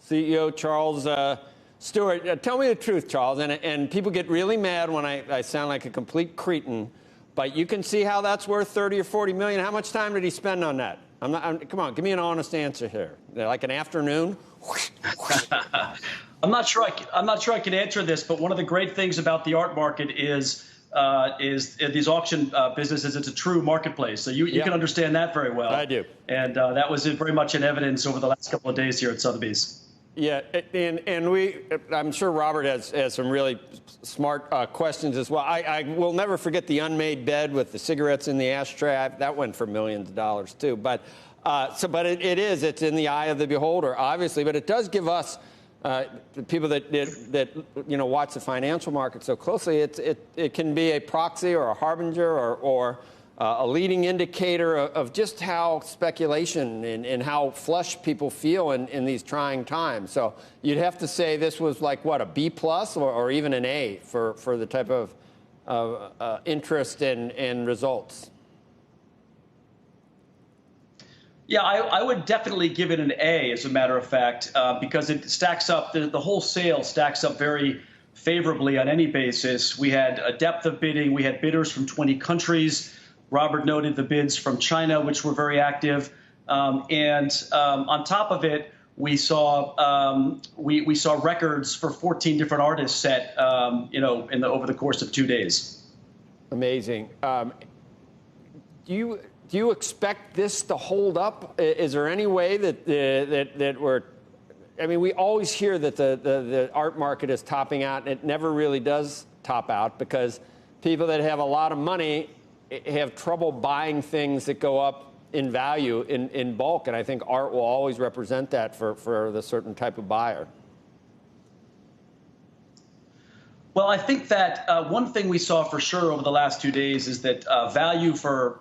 CEO Charles Stewart. Tell me the truth, Charles. And people get really mad when I sound like a complete cretin. But you can see how that's worth 30 or 40 million. How much time did he spend on that? Come on, give me an honest answer here. Like an afternoon? I'm not sure I can answer this, but one of the great things about the art market is these auction businesses. It's a true marketplace, so you can understand that very well. I do, and that was very much in evidence over the last couple of days here at Sotheby's. Yeah, and I'm sure Robert has some really smart questions as well. I will never forget the unmade bed with the cigarettes in the ashtray. That went for millions of dollars too. But it's in the eye of the beholder, obviously. But it does give us the people that watch the financial market so closely. It can be a proxy or a harbinger or a leading indicator of just how speculation and how flush people feel in these trying times. So you'd have to say this was like, what, a B+ or even an A for the type of interest and results? Yeah, I would definitely give it an A, as a matter of fact, because it stacks up, the whole sale stacks up very favorably on any basis. We had a depth of bidding. We had bidders from 20 countries. Robert noted the bids from China, which were very active. And on top of it, we saw records for 14 different artists set, over the course of 2 days. Amazing. Do you expect this to hold up? Is there any way that we're? I mean, we always hear that the art market is topping out, and it never really does top out because people that have a lot of money have trouble buying things that go up in value in bulk, and I think art will always represent that for the certain type of buyer. Well, I think that one thing we saw for sure over the last 2 days is that value for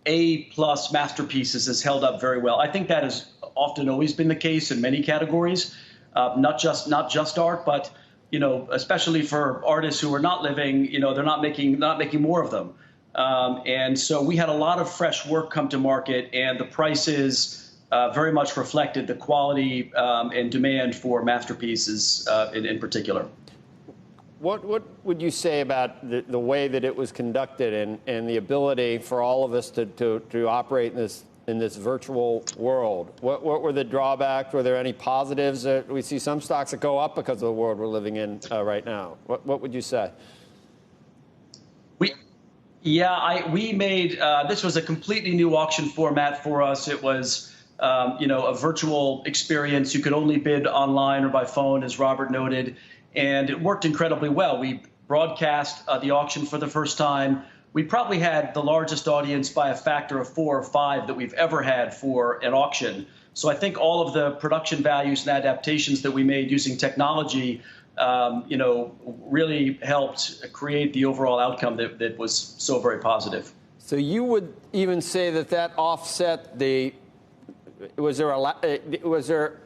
A+ masterpieces has held up very well. I think that has often always been the case in many categories, not just art, but especially for artists who are not living, they're not making more of them. And so we had a lot of fresh work come to market, and the prices very much reflected the quality and demand for masterpieces in particular. What would you say about the way that it was conducted and the ability for all of us to operate in this virtual world? What were the drawbacks? Were there any positives? We see some stocks that go up because of the world we're living in right now. What would you say? We made this was a completely new auction format for us. It was a virtual experience. You could only bid online or by phone, as Robert noted, and it worked incredibly well. We broadcast the auction for the first time. We probably had the largest audience by a factor of 4 or 5 that we've ever had for an auction. So I think all of the production values and adaptations that we made using technology really helped create the overall outcome that was so very positive. So you would even say that offset was there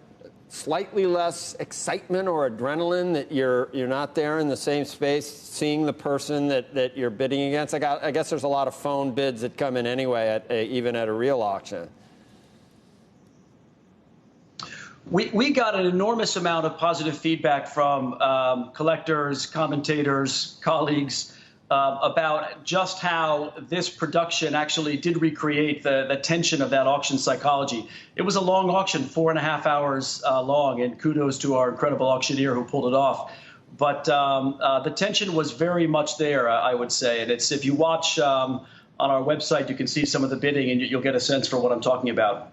slightly less excitement or adrenaline that you're not there in the same space seeing the person that you're bidding against? I guess there's a lot of phone bids that come in anyway, even at a real auction. We got an enormous amount of positive feedback from collectors, commentators, colleagues about just how this production actually did recreate the tension of that auction psychology. It was a long auction, 4.5 hours long, and kudos to our incredible auctioneer who pulled it off. But the tension was very much there, I would say. And if you watch on our website, you can see some of the bidding, and you'll get a sense for what I'm talking about.